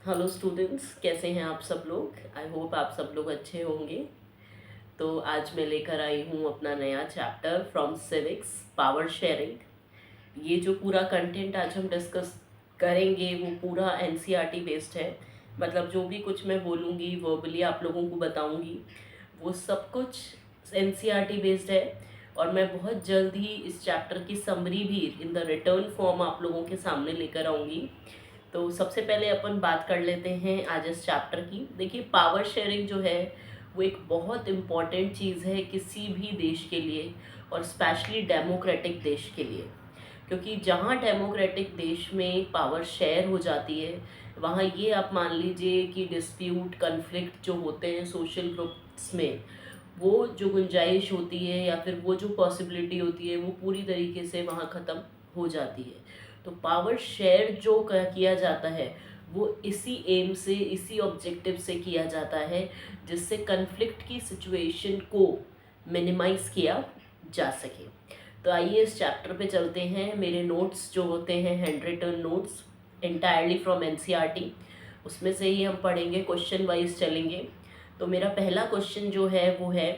Hello students, कैसे हैं आप सब लोग। आई होप आप सब लोग अच्छे होंगे। तो आज मैं लेकर आई हूँ अपना नया chapter from civics, power sharing. ये जो पूरा कंटेंट आज हम डिस्कस करेंगे वो पूरा एनसीईआरटी बेस्ड है। मतलब जो भी कुछ मैं बोलूँगी वर्बली आप लोगों को बताऊँगी वो सब कुछ एनसीईआरटी बेस्ड है। और मैं बहुत जल्द ही इस चैप्टर की समरी भी इन द रिटर्न फॉर्म आप लोगों के सामने लेकर आऊँगी। तो सबसे पहले अपन बात कर लेते हैं आज इस चैप्टर की। देखिए, पावर शेयरिंग जो है वो एक बहुत इम्पॉर्टेंट चीज़ है किसी भी देश के लिए, और स्पेशली डेमोक्रेटिक देश के लिए। क्योंकि जहाँ डेमोक्रेटिक देश में पावर शेयर हो जाती है वहाँ ये आप मान लीजिए कि डिस्प्यूट कन्फ्लिक्ट जो होते हैं सोशल ग्रुप्स में, वो जो गुंजाइश होती है या फिर वो जो पॉसिबिलिटी होती है वो पूरी तरीके से वहाँ ख़त्म हो जाती है। तो पावर शेयर जो किया जाता है वो इसी एम से, इसी ऑब्जेक्टिव से किया जाता है जिससे कन्फ्लिक्ट की सिचुएशन को मिनिमाइज किया जा सके। तो आइए इस चैप्टर पे चलते हैं। मेरे नोट्स जो होते हैं handwritten notes entirely from NCERT, उसमें से ही हम पढ़ेंगे, क्वेश्चन वाइज चलेंगे। तो मेरा पहला क्वेश्चन जो है वो है,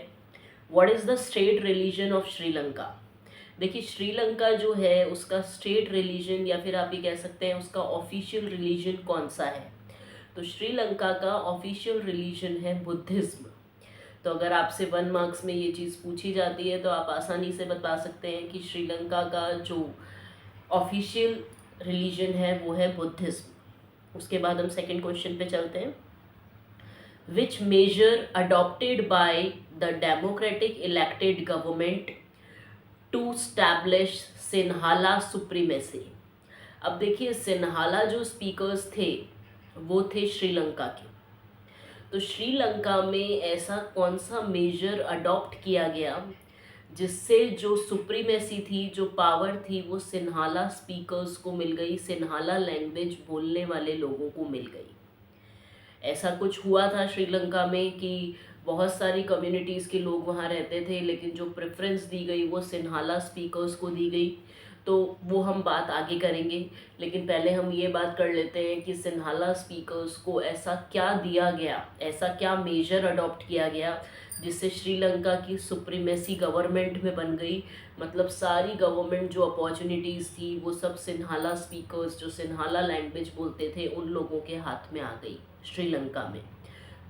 what is the state religion of Sri Lanka. देखिए, श्रीलंका जो है उसका स्टेट रिलीजन या फिर आप ये कह सकते हैं उसका ऑफिशियल रिलीजन कौन सा है। तो श्रीलंका का ऑफिशियल रिलीजन है बुद्धिज्म। तो अगर आपसे 1 मार्क्स में ये चीज़ पूछी जाती है तो आप आसानी से बता सकते हैं कि श्रीलंका का जो ऑफिशियल रिलीजन है वो है बुद्धिज्म। उसके बाद हम सेकंड क्वेश्चन पे चलते हैं। Which major adopted by the democratic elected government to establish Sinhala supremacy. अब देखिए, सिन्हाला जो स्पीकर्स थे वो थे श्रीलंका के। तो श्रीलंका में ऐसा कौन सा मेजर अडॉप्ट किया गया जिससे जो सुप्रीमेसी थी, जो पावर थी, वो सिन्हाला स्पीकर्स को मिल गई, सिन्हाला लैंग्वेज बोलने वाले लोगों को मिल गई। ऐसा कुछ हुआ था श्रीलंका में कि बहुत सारी कम्युनिटीज़ के लोग वहाँ रहते थे, लेकिन जो प्रेफरेंस दी गई वो सिन्हाला स्पीकर्स को दी गई। तो वो हम बात आगे करेंगे, लेकिन पहले हम ये बात कर लेते हैं कि सिन्हाला स्पीकर्स को ऐसा क्या दिया गया, ऐसा क्या मेजर अडॉप्ट किया गया जिससे श्रीलंका की सुप्रीमेसी गवर्नमेंट में बन गई। मतलब सारी गवर्नमेंट जो अपॉर्चुनिटीज़ थी वो सब सिन्हाला स्पीकर्स, जो सिन्हाला लैंग्वेज बोलते थे, उन लोगों के हाथ में आ गई श्रीलंका में।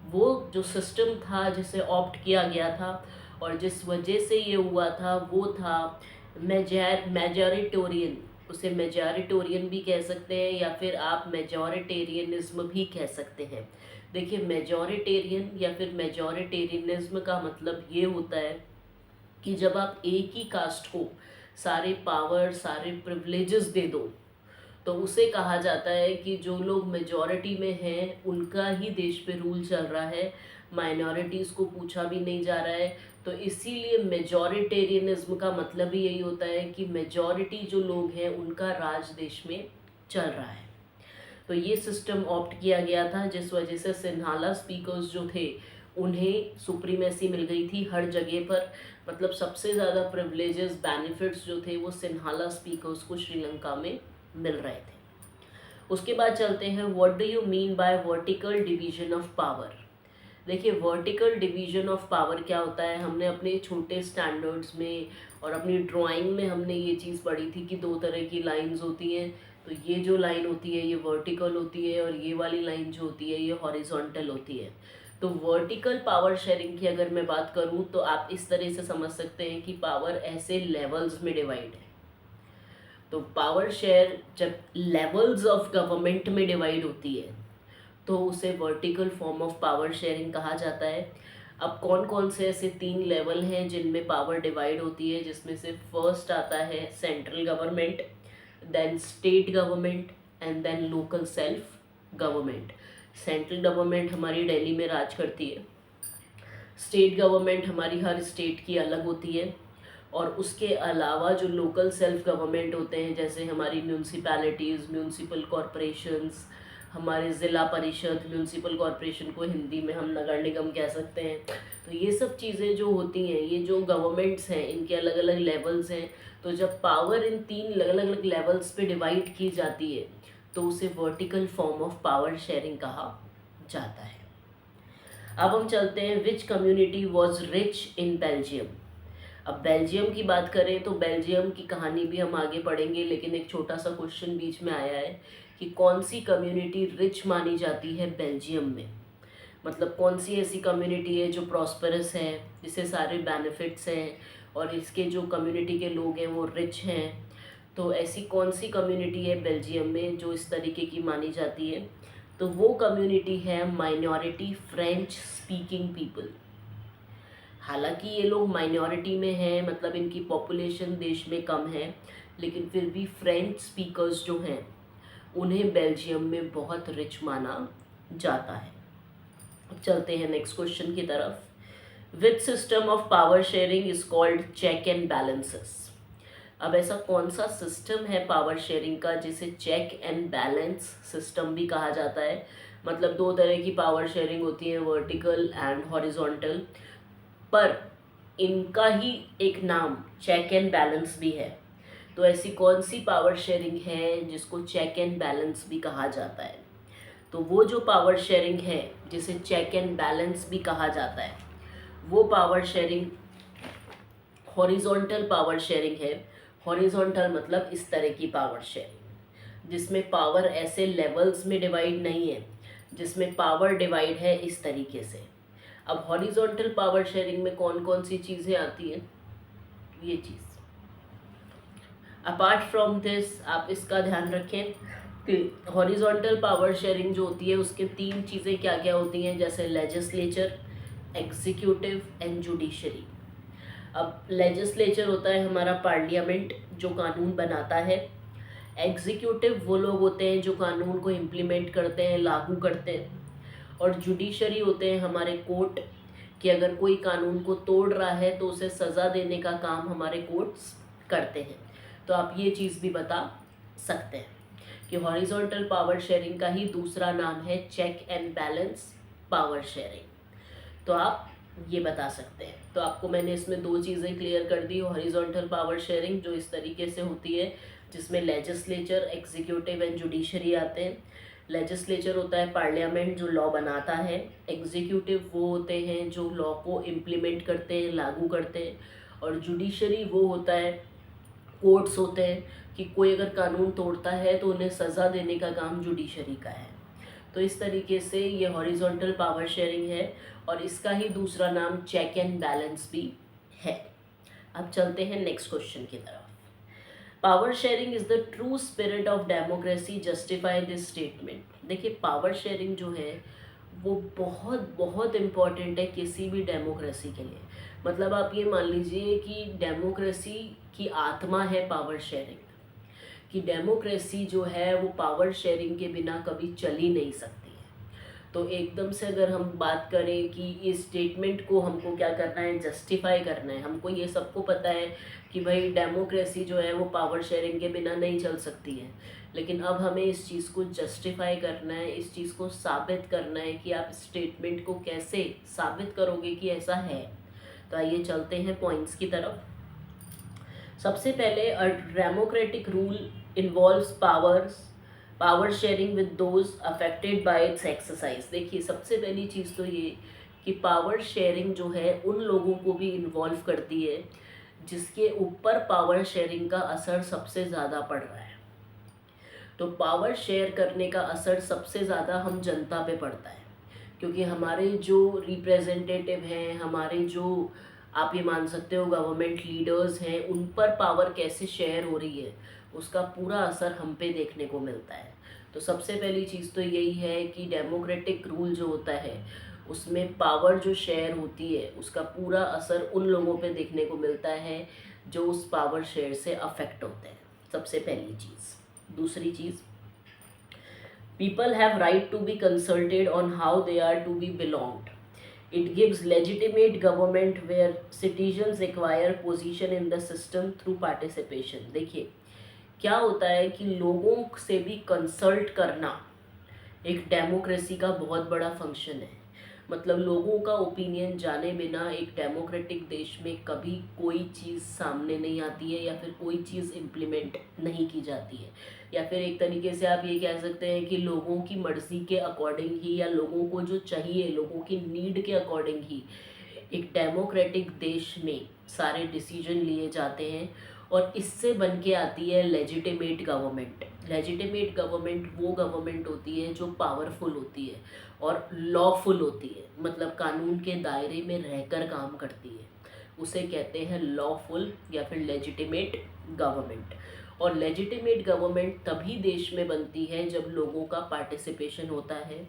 वो जो सिस्टम था जिसे ऑप्ट किया गया था और जिस वजह से ये हुआ था वो था मेजॉरिटोरियन। उसे मेजॉरिटोरियन भी कह सकते हैं या फिर आप मेजॉरिटेरियनिज्म भी कह सकते हैं। देखिए, मेजॉरिटेरियन या फिर मेजॉरिटेरियनिज्म का मतलब ये होता है कि जब आप एक ही कास्ट को सारे पावर, सारे प्रिविलेजेस दे दो, तो उसे कहा जाता है कि जो लोग मेजॉरिटी में हैं उनका ही देश पे रूल चल रहा है, माइनॉरिटीज़ को पूछा भी नहीं जा रहा है। तो इसीलिए मेजॉरिटेरियनिज्म का मतलब ही यही होता है कि मेजॉरिटी जो लोग हैं उनका राज देश में चल रहा है। तो ये सिस्टम ऑप्ट किया गया था जिस वजह से सिन्हाला स्पीकर्स जो थे उन्हें सुप्रीमेसी मिल गई थी हर जगह पर। मतलब सबसे ज़्यादा प्रिविलेजेस, बेनिफिट्स जो थे वो सिन्हाला स्पीकर्स को श्रीलंका में मिल रहे थे। उसके बाद चलते हैं, what do you mean by vertical division of power. देखिए, वर्टिकल डिवीजन ऑफ पावर क्या होता है, हमने अपने छोटे स्टैंडर्ड्स में और अपनी ड्राइंग में हमने ये चीज़ पढ़ी थी कि 2 तरह की लाइंस होती हैं। तो ये जो लाइन होती है ये वर्टिकल होती है और ये वाली लाइन जो होती है ये हॉरिजॉन्टल होती है। तो वर्टिकल पावर शेयरिंग की अगर मैं बात करूँ तो आप इस तरह से समझ सकते हैं कि पावर ऐसे लेवल्स में डिवाइड है। तो पावर शेयर जब लेवल्स ऑफ गवर्नमेंट में डिवाइड होती है तो उसे vertical form of power sharing कहा जाता है। अब कौन कौन से ऐसे 3 लेवल हैं जिनमें पावर डिवाइड होती है, जिसमें से फर्स्ट आता है central government, then state government and then local self government. Central government हमारी दिल्ली में राज करती है, स्टेट गवर्नमेंट हमारी हर स्टेट की अलग होती है, और उसके अलावा जो लोकल सेल्फ गवर्नमेंट होते हैं जैसे हमारी म्यूनसिपैलिटीज़, म्यूनसिपल कॉरपोरेशंस, हमारे ज़िला परिषद, म्यूनसिपल कॉरपोरेशन को हिंदी में हम नगर निगम कह सकते हैं। तो ये सब चीज़ें जो होती हैं, ये जो गवर्नमेंट्स हैं, इनके अलग अलग लेवल्स हैं। तो जब पावर इन 3 अलग अलग लेवल्स पे डिवाइड की जाती है तो उसे vertical form of power sharing कहा जाता है। अब हम चलते हैं, विच community was rich in Belgium. अब बेल्जियम की बात करें तो बेल्जियम की कहानी भी हम आगे पढ़ेंगे, लेकिन एक छोटा सा क्वेश्चन बीच में आया है कि कौन सी कम्युनिटी रिच मानी जाती है बेल्जियम में। मतलब कौन सी ऐसी कम्युनिटी है जो प्रॉस्परस है, जिसे सारे बेनिफिट्स हैं और इसके जो कम्युनिटी के लोग हैं वो रिच हैं। तो ऐसी कौन सी कम्युनिटी है बेल्जियम में जो इस तरीके की मानी जाती है? तो वो कम्युनिटी है माइनॉरिटी फ्रेंच स्पीकिंग पीपल। हालांकि ये लोग माइनॉरिटी में हैं, मतलब इनकी पॉपुलेशन देश में कम है, लेकिन फिर भी फ्रेंच स्पीकर्स जो हैं उन्हें बेल्जियम में बहुत रिच माना जाता है। अब चलते हैं नेक्स्ट क्वेश्चन की तरफ। Which system of power sharing is called check and balances. अब ऐसा कौन सा सिस्टम है पावर शेयरिंग का जिसे चेक एंड बैलेंस सिस्टम भी कहा जाता है? मतलब दो तरह की पावर शेयरिंग होती है, वर्टिकल एंड हॉरिजॉन्टल, पर इनका ही एक नाम चेक एंड बैलेंस भी है। तो ऐसी कौन सी पावर शेयरिंग है जिसको चेक एंड बैलेंस भी कहा जाता है? तो वो जो पावर शेयरिंग है जिसे चेक एंड बैलेंस भी कहा जाता है, वो power sharing horizontal power sharing है। हॉरिजॉन्टल मतलब इस तरह की पावर शेयरिंग जिसमें पावर ऐसे लेवल्स में डिवाइड नहीं है, जिसमें पावर डिवाइड है इस तरीके से। अब हॉरिजॉन्टल पावर शेयरिंग में कौन कौन सी चीज़ें आती हैं? ये चीज़। अपार्ट फ्रॉम दिस आप इसका ध्यान रखें कि हॉरिजॉन्टल पावर शेयरिंग जो होती है उसके तीन चीज़ें क्या क्या होती हैं, जैसे लेजिस्लेचर, एग्जीक्यूटिव एंड जुडिशरी। अब लेजिस्लेचर होता है हमारा पार्लियामेंट जो कानून बनाता है। एग्जीक्यूटिव वो लोग होते हैं जो कानून को इम्प्लीमेंट करते हैं, लागू करते हैं। और जुडिशरी होते हैं हमारे कोर्ट, कि अगर कोई कानून को तोड़ रहा है तो उसे सज़ा देने का काम हमारे कोर्ट्स करते हैं। तो आप ये चीज़ भी बता सकते हैं कि हॉरिजॉन्टल पावर शेयरिंग का ही दूसरा नाम है check and balance power sharing. तो आप ये बता सकते हैं। तो आपको मैंने इसमें दो चीज़ें क्लियर कर दी। हॉरिजॉन्टल पावर शेयरिंग जो इस तरीके से होती है जिसमें लेजिस्लेचर, एग्जीक्यूटिव एंड जुडिशरी आते हैं। लेजिस्लेचर होता है पार्लियामेंट जो लॉ बनाता है। एग्जीक्यूटिव वो होते हैं जो लॉ को इम्प्लीमेंट करते हैं, लागू करते हैं। और जुडिशरी वो होता है, कोर्ट्स होते हैं कि कोई अगर कानून तोड़ता है तो उन्हें सज़ा देने का काम जुडिशरी का है। तो इस तरीके से ये हॉरिजॉन्टल पावर शेयरिंग है और इसका ही दूसरा नाम चेक एंड बैलेंस भी है। अब चलते हैं नेक्स्ट क्वेश्चन की तरफ। Power sharing is the true spirit of democracy, justify this statement. देखिए पावर शेयरिंग जो है वो बहुत बहुत इम्पॉर्टेंट है किसी भी डेमोक्रेसी के लिए। मतलब आप ये मान लीजिए कि डेमोक्रेसी की आत्मा है पावर शेयरिंग, कि डेमोक्रेसी जो है वो पावर शेयरिंग के बिना कभी चल ही नहीं सकती है। तो एकदम से अगर हम बात करें कि इस स्टेटमेंट को हमको क्या करना है, जस्टिफाई करना है। हमको ये सबको पता है कि भाई डेमोक्रेसी जो है वो पावर शेयरिंग के बिना नहीं चल सकती है, लेकिन अब हमें इस चीज़ को जस्टिफाई करना है, इस चीज़ को साबित करना है कि आप स्टेटमेंट को कैसे साबित करोगे कि ऐसा है। तो आइए चलते हैं पॉइंट्स की तरफ। सबसे पहले a democratic rule involves power sharing with those affected by it's exercise. देखिए सबसे पहली चीज़ तो ये कि पावर शेयरिंग जो है उन लोगों को भी इन्वॉल्व करती है जिसके ऊपर पावर शेयरिंग का असर सबसे ज़्यादा पड़ रहा है। तो पावर शेयर करने का असर सबसे ज़्यादा हम जनता पे पड़ता है, क्योंकि हमारे जो रिप्रेजेंटेटिव हैं, हमारे जो आप ये मान सकते हो गवर्नमेंट लीडर्स हैं, उन पर पावर कैसे शेयर हो रही है उसका पूरा असर हम पे देखने को मिलता है। तो सबसे पहली चीज़ तो यही है कि डेमोक्रेटिक रूल जो होता है उसमें पावर जो शेयर होती है उसका पूरा असर उन लोगों पे देखने को मिलता है जो उस पावर शेयर से अफेक्ट होते हैं। सबसे पहली चीज़। दूसरी चीज़, people have right to be consulted on how they are to be belonged. It gives legitimate government where citizens acquire position in the system through participation. देखिए क्या होता है कि लोगों से भी कंसल्ट करना एक डेमोक्रेसी का बहुत बड़ा फंक्शन है। मतलब लोगों का ओपिनियन जाने बिना एक डेमोक्रेटिक देश में कभी कोई चीज़ सामने नहीं आती है या फिर कोई चीज़ इम्प्लीमेंट नहीं की जाती है। या फिर एक तरीके से आप ये कह सकते हैं कि लोगों की मर्ज़ी के अकॉर्डिंग ही या लोगों को जो चाहिए लोगों की नीड के अकॉर्डिंग ही एक डेमोक्रेटिक देश में सारे डिसीजन लिए जाते हैं। और इससे बन के आती है लेजिटिमेट गवर्नमेंट। लेजिटिमेट गवर्नमेंट वो गवर्नमेंट होती है जो पावरफुल होती है और लॉफुल होती है, मतलब कानून के दायरे में रहकर काम करती है। उसे कहते हैं लॉफुल या फिर लेजिटिमेट गवर्नमेंट। और लेजिटिमेट गवर्नमेंट तभी देश में बनती है जब लोगों का पार्टिसिपेशन होता है।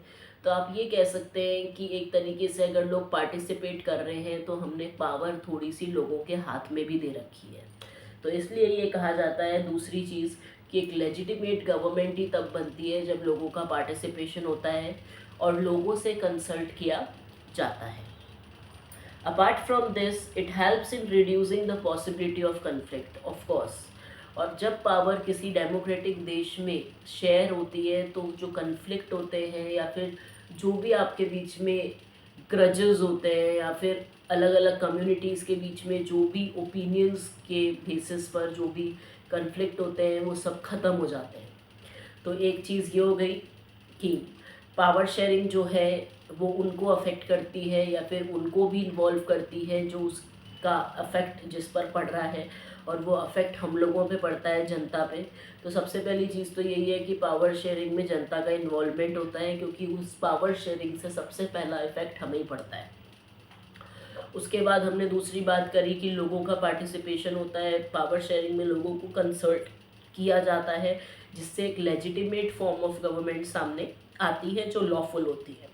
तो आप ये कह सकते हैं कि एक तरीके से अगर लोग पार्टिसिपेट कर रहे हैं तो हमने पावर थोड़ी सी लोगों के हाथ में भी दे रखी है। तो इसलिए ये कहा जाता है दूसरी चीज़ कि एक लेजिटिमेट गवर्नमेंट ही तब बनती है जब लोगों का पार्टिसिपेशन होता है और लोगों से कंसल्ट किया जाता है। Apart from this it helps in reducing the possibility of conflict of course. और जब पावर किसी डेमोक्रेटिक देश में शेयर होती है तो जो कन्फ्लिक्ट होते हैं या फिर जो भी आपके बीच में ग्रजेस होते हैं या फिर अलग अलग कम्युनिटीज़ के बीच में जो भी ओपिनियंस के बेसिस पर जो भी कन्फ्लिक्ट होते हैं वो सब ख़त्म हो जाते हैं। तो एक चीज़ ये हो गई कि पावर शेयरिंग जो है वो उनको अफेक्ट करती है या फिर उनको भी इन्वॉल्व करती है जो उसका अफेक्ट जिस पर पड़ रहा है, और वो अफेक्ट हम लोगों पे पड़ता है, जनता पे। तो सबसे पहली चीज़ तो यही है कि पावर शेयरिंग में जनता का इन्वॉल्वमेंट होता है, क्योंकि उस पावर शेयरिंग से सबसे पहला इफेक्ट हमें ही पड़ता है। उसके बाद हमने दूसरी बात करी कि लोगों का पार्टिसिपेशन होता है। पावर शेयरिंग में लोगों को कंसल्ट किया जाता है जिससे एक लेजिटिमेट फॉर्म ऑफ गवर्नमेंट सामने आती है जो लॉफुल होती है।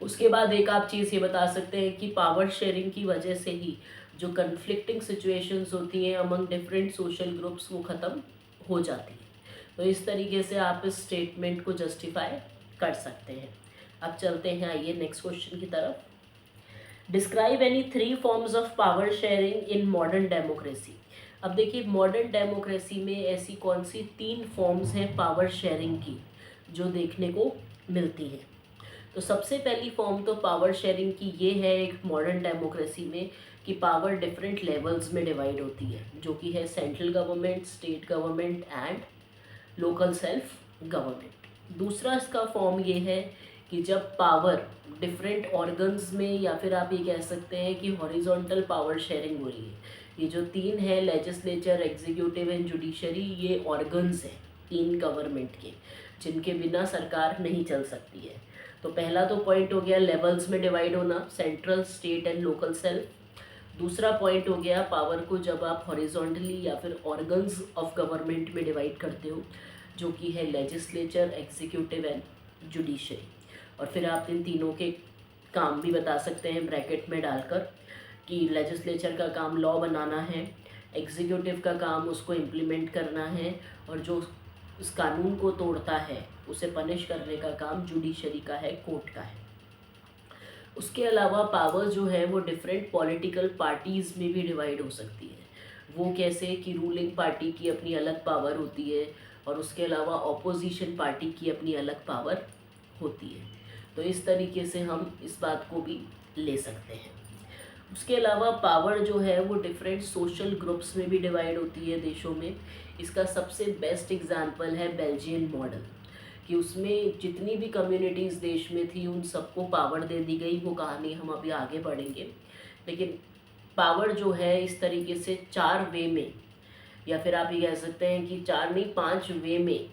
उसके बाद एक आप चीज़ ये बता सकते हैं कि पावर शेयरिंग की वजह से ही जो कन्फ्लिक्टिंग सिचुएशंस होती हैं अमंग डिफरेंट सोशल ग्रुप्स वो ख़त्म हो जाती है। तो इस तरीके से आप इस स्टेटमेंट को जस्टिफाई कर सकते हैं। अब चलते हैं, आइए नेक्स्ट क्वेश्चन की तरफ। Describe any 3 forms of power sharing in modern democracy. अब देखिए मॉडर्न डेमोक्रेसी में ऐसी कौन सी 3 फॉर्म्स हैं पावर शेयरिंग की जो देखने को मिलती हैं। तो सबसे पहली फॉर्म तो पावर शेयरिंग की ये है एक मॉडर्न डेमोक्रेसी में कि पावर डिफरेंट लेवल्स में डिवाइड होती है, जो कि है central government, state government and local self government. दूसरा इसका फॉर्म ये है कि जब पावर डिफरेंट ऑर्गन्स में या फिर आप ये कह सकते हैं कि हॉरिजॉन्टल पावर शेयरिंग हो रही है। ये जो 3 है लेजिस्लेचर, एग्जीक्यूटिव एंड जुडिशरी, ये ऑर्गन्स हैं 3 गवर्नमेंट के जिनके बिना सरकार नहीं चल सकती है। तो पहला तो पॉइंट हो गया लेवल्स में डिवाइड होना, central, state and local self. दूसरा पॉइंट हो गया पावर को जब आप हॉरिजॉन्टली या फिर ऑर्गन्स ऑफ गवर्नमेंट में डिवाइड करते हो, जो कि है लेजिस्लेचर, एग्जीक्यूटिव एंड जुडिशरी। और फिर आप इन तीनों के काम भी बता सकते हैं ब्रैकेट में डालकर कि लेजिस्लेचर का काम लॉ बनाना है, एग्जीक्यूटिव का काम उसको इम्प्लीमेंट करना है, और जो उस कानून को तोड़ता है उसे पनिश करने का काम जुडिशरी का है, कोर्ट का है। उसके अलावा पावर जो है वो डिफरेंट पॉलिटिकल पार्टीज़ में भी डिवाइड हो सकती है। वो कैसे कि रूलिंग पार्टी की अपनी अलग पावर होती है और उसके अलावा ऑपोजिशन पार्टी की अपनी अलग पावर होती है। तो इस तरीके से हम इस बात को भी ले सकते हैं। उसके अलावा पावर जो है वो डिफरेंट सोशल ग्रुप्स में भी डिवाइड होती है देशों में। इसका सबसे बेस्ट एग्जांपल है बेल्जियन मॉडल, कि उसमें जितनी भी कम्युनिटीज़ देश में थी उन सबको पावर दे दी गई। वो कहानी हम अभी आगे पढ़ेंगे। लेकिन पावर जो है इस तरीके से 4 वे में, या फिर आप ये कह सकते हैं कि 4 नहीं 5 वे में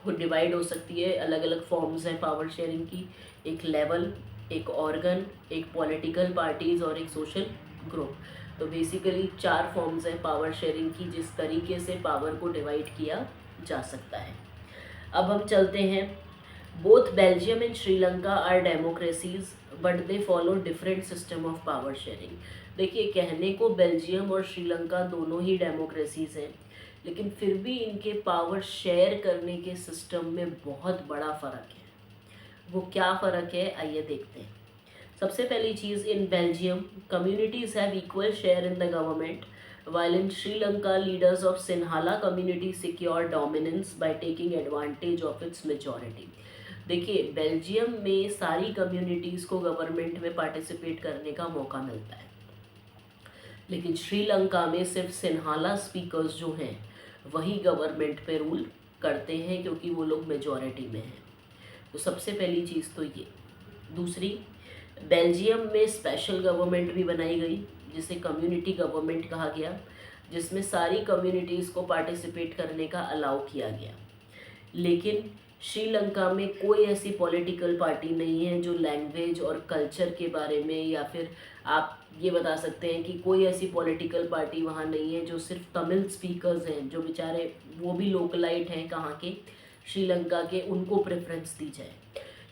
डिवाइड हो सकती है। अलग अलग फॉर्म्स हैं पावर शेयरिंग की, एक लेवल, एक ऑर्गन, एक पॉलिटिकल पार्टीज़ और एक सोशल ग्रुप। तो बेसिकली 4 फॉर्म्स हैं पावर शेयरिंग की जिस तरीके से पावर को डिवाइड किया जा सकता है। अब हम चलते हैं। Both Belgium and Sri Lanka are democracies but they follow different system of power sharing. देखिए कहने को बेल्जियम और श्रीलंका दोनों ही डेमोक्रेसीज हैं, लेकिन फिर भी इनके पावर शेयर करने के सिस्टम में बहुत बड़ा फ़र्क है। वो क्या फ़र्क है आइए देखते हैं। सबसे पहली चीज़, in Belgium communities have equal share in the government, while in Sri Lanka leaders of Sinhala community secure dominance by taking advantage of its majority। देखिए बेल्जियम में सारी कम्युनिटीज़ को गवर्नमेंट में पार्टिसिपेट करने का मौका मिलता है, लेकिन श्रीलंका में सिर्फ सिन्हाला स्पीकर्स जो हैं वही गवर्नमेंट पे रूल करते हैं क्योंकि वो लोग मेजॉरिटी में हैं। तो सबसे पहली चीज़ तो ये। दूसरी, बेल्जियम में स्पेशल गवर्नमेंट भी बनाई गई जिसे कम्युनिटी गवर्नमेंट कहा गया, जिसमें सारी कम्युनिटीज़ को पार्टिसिपेट करने का अलाउ किया गया। लेकिन श्रीलंका में कोई ऐसी पॉलिटिकल पार्टी नहीं है जो लैंग्वेज और कल्चर के बारे में, या फिर आप ये बता सकते हैं कि कोई ऐसी पॉलिटिकल पार्टी वहाँ नहीं है जो सिर्फ तमिल स्पीकर्स हैं, जो बेचारे वो भी लोकलाइट हैं कहाँ के, श्रीलंका के, उनको प्रेफरेंस दी जाए।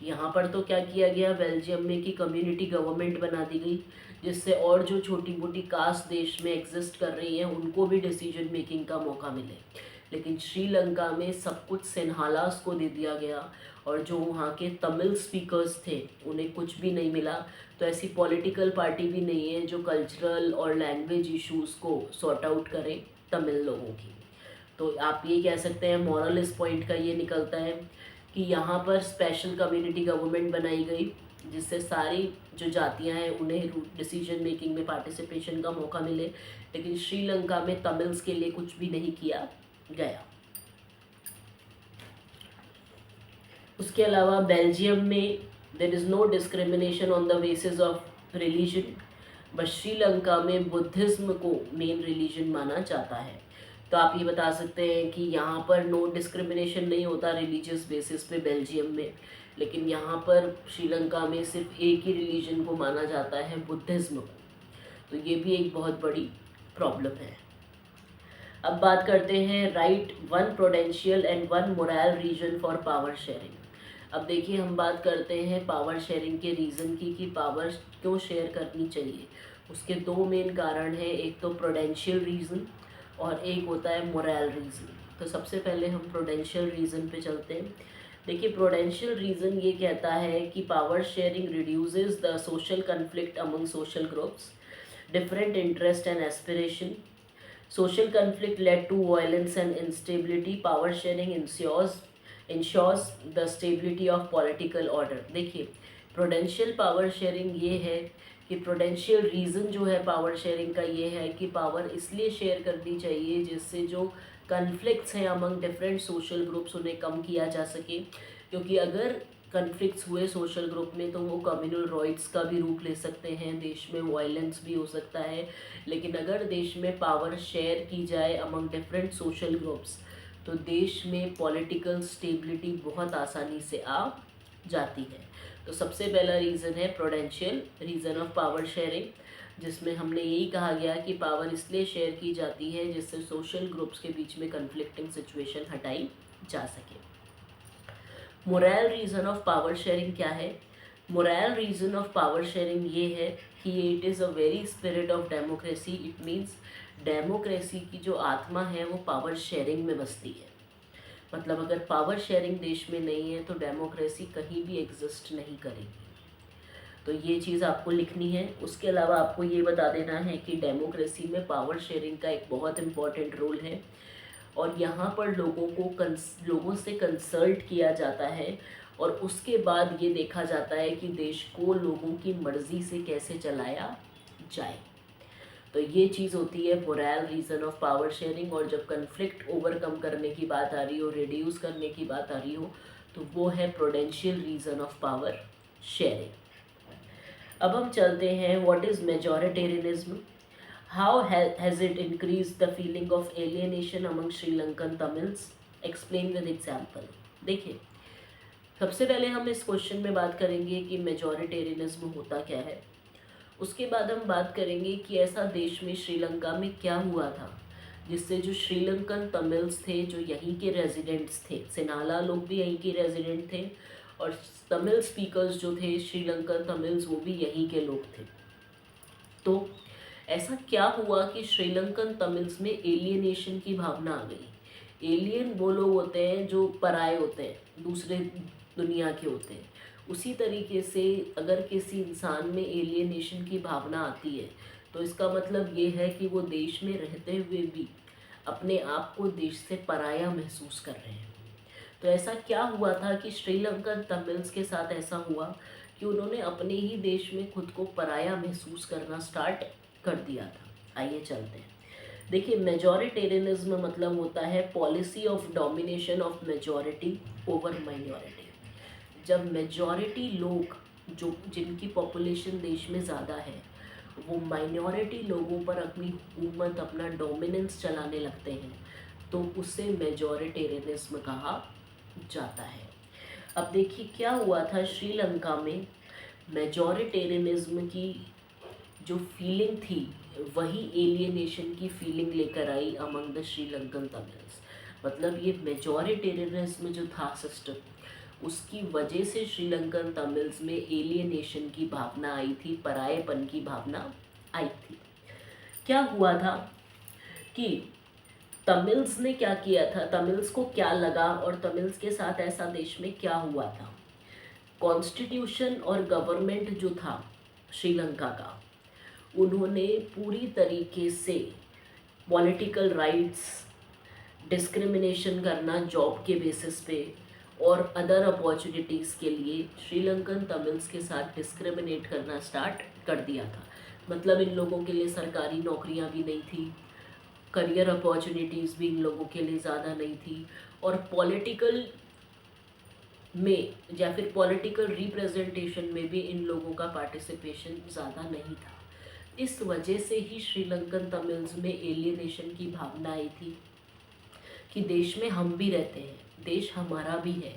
यहाँ पर तो क्या किया गया बेल्जियम में कि कम्युनिटी गवर्नमेंट बना दी गई, जिससे और जो छोटी मोटी कास्ट देश में एग्जिस्ट कर रही हैं उनको भी डिसीजन मेकिंग का मौका मिले। लेकिन श्रीलंका में सब कुछ सिन्हालास को दे दिया गया, और जो वहाँ के तमिल स्पीकर्स थे उन्हें कुछ भी नहीं मिला। तो ऐसी पॉलिटिकल पार्टी भी नहीं है जो कल्चरल और लैंग्वेज इश्यूज़ को सॉर्ट आउट करे तमिल लोगों की। तो आप ये कह सकते हैं मॉरल इस पॉइंट का ये निकलता है कि यहाँ पर स्पेशल कम्युनिटी गवर्नमेंट बनाई गई जिससे सारी जो जातियाँ हैं उन्हें डिसीजन मेकिंग में पार्टिसिपेशन का मौका मिले। लेकिन श्रीलंका में तमिल्स के लिए कुछ भी नहीं किया गया। उसके अलावा बेल्जियम में there is no discrimination on the basis of religion, बस श्रीलंका में बुद्धिज़्म को मेन रिलीजन माना जाता है। तो आप ये बता सकते हैं कि यहाँ पर नो डिस्क्रिमिनेशन नहीं होता रिलीजियस बेसिस पे बेल्जियम में, लेकिन यहाँ पर श्रीलंका में सिर्फ एक ही रिलीजन को माना जाता है, बुद्धिज़्म को। तो ये भी एक बहुत बड़ी प्रॉब्लम है। अब बात करते हैं right one prudential and one moral reason for power sharing. अब देखिए हम बात करते हैं पावर शेयरिंग के रीज़न की कि पावर क्यों शेयर करनी चाहिए। उसके दो मेन कारण हैं, एक तो प्रोडेंशियल रीज़न और एक होता है मोरल रीज़न। तो सबसे पहले हम प्रोडेंशियल रीज़न पे चलते हैं। देखिए प्रोडेंशियल रीज़न ये कहता है कि power sharing reduces the social conflict among social groups, different interest and aspiration. Social conflict led to violence and instability. Power sharing ensures the stability of political order. देखिए Prudential power sharing ये है कि Prudential reason जो है power sharing का ये है कि पावर इसलिए शेयर करनी चाहिए जिससे जो कन्फ्लिक्ट्स हैं अमंग डिफरेंट सोशल ग्रुप्स उन्हें कम किया जा सके। क्योंकि अगर कन्फ्लिक्ट्स हुए सोशल ग्रुप में तो वो कम्युनल राइट्स का भी रूप ले सकते हैं, देश में वायलेंस भी हो सकता है। लेकिन अगर देश में पावर शेयर की जाए अमंग डिफरेंट सोशल ग्रुप्स तो देश में पॉलिटिकल स्टेबिलिटी बहुत आसानी से आ जाती है। तो सबसे पहला रीज़न है Prudential reason of power sharing, जिसमें हमने यही कहा गया कि पावर इसलिए शेयर की जाती है जिससे सोशल ग्रुप्स के बीच में कन्फ्लिक्टिंग सिचुएशन हटाई जा सके। Moral reason of power sharing क्या है? Moral reason of power sharing ये है कि it is a very spirit of democracy. It means democracy की जो आत्मा है वो पावर शेयरिंग में बसती है। मतलब अगर पावर शेयरिंग देश में नहीं है तो डेमोक्रेसी कहीं भी एग्जिस्ट नहीं करेगी। तो ये चीज़ आपको लिखनी है। उसके अलावा आपको ये बता देना है कि डेमोक्रेसी में पावर शेयरिंग का एक बहुत इम्पॉर्टेंट रोल है, और यहाँ पर लोगों से कंसल्ट किया जाता है, और उसके बाद ये देखा जाता है कि देश को लोगों की मर्ज़ी से कैसे चलाया जाए। तो ये चीज़ होती है moral reason of power sharing. और जब कन्फ्लिक्ट ओवरकम करने की बात आ रही हो, रिड्यूस करने की बात आ रही हो, तो वो है Prudential reason of power sharing. अब हम चलते हैं what is majoritarianism, how has it increase the feeling of alienation among Sri Lankan Tamils, explain with example. देखिए सबसे पहले हम इस क्वेश्चन में बात करेंगे कि मेजॉरिटेरियनिज्म होता क्या है। उसके बाद हम बात करेंगे कि ऐसा देश में श्रीलंका में क्या हुआ था जिससे जो श्रीलंकन तमिल्स थे जो यहीं के रेजिडेंट्स थे, सिन्हाला लोग भी यहीं के रेजिडेंट थे, और तमिल स्पीकर्स जो थे श्रीलंकन तमिल्स वो भी यहीं के लोग थे। तो ऐसा क्या हुआ कि श्रीलंकन तमिल्स में एलियनेशन की भावना आ गई। एलियन वो लोग होते हैं जो पराए होते हैं, दूसरे दुनिया के होते हैं। उसी तरीके से अगर किसी इंसान में एलियनेशन की भावना आती है तो इसका मतलब ये है कि वो देश में रहते हुए भी अपने आप को देश से पराया महसूस कर रहे हैं। तो ऐसा क्या हुआ था कि श्रीलंकन तमिल्स के साथ ऐसा हुआ कि उन्होंने अपने ही देश में खुद को पराया महसूस करना स्टार्ट कर दिया था। आइए चलते हैं। देखिए, मेजॉरिटेरियनिज्म मतलब होता है policy of domination of majority over minority. जब मेजॉरिटी लोग, जो जिनकी पॉपुलेशन देश में ज़्यादा है, वो माइनॉरिटी लोगों पर अपनी हुकूमत, अपना डोमिनेंस चलाने लगते हैं, तो उसे मेजॉरिटेरियनिज्म कहा जाता है। अब देखिए क्या हुआ था श्रीलंका में। मेजॉरिटेरियनिज्म की जो फीलिंग थी वही एलियनेशन की फीलिंग लेकर आई अमंग द श्रीलंकन तमिल्स। मतलब ये मेजॉरिटेरियनिज्म जो था सिस्टम, उसकी वजह से श्रीलंकन तमिल्स में एलियनेशन की भावना आई थी, परायेपन की भावना आई थी। क्या हुआ था कि तमिल्स ने क्या किया था, तमिल्स को क्या लगा और तमिल्स के साथ ऐसा देश में क्या हुआ था। कॉन्स्टिट्यूशन और गवर्नमेंट जो था श्रीलंका का, उन्होंने पूरी तरीके से पॉलिटिकल राइट्स, डिस्क्रिमिनेशन करना जॉब के बेसिस पे और अदर अपॉर्चुनिटीज़ के लिए श्रीलंकन तमिल्स के साथ डिस्क्रिमिनेट करना स्टार्ट कर दिया था। मतलब इन लोगों के लिए सरकारी नौकरियां भी नहीं थी, करियर अपॉर्चुनिटीज़ भी इन लोगों के लिए ज़्यादा नहीं थी, और पॉलिटिकल में या फिर पॉलिटिकल रिप्रेजेंटेशन में भी इन लोगों का पार्टिसिपेशन ज़्यादा नहीं था। इस वजह से ही श्रीलंकन तमिल्स में एलियनेशन की भावना आई थी कि देश में हम भी रहते हैं, देश हमारा भी है,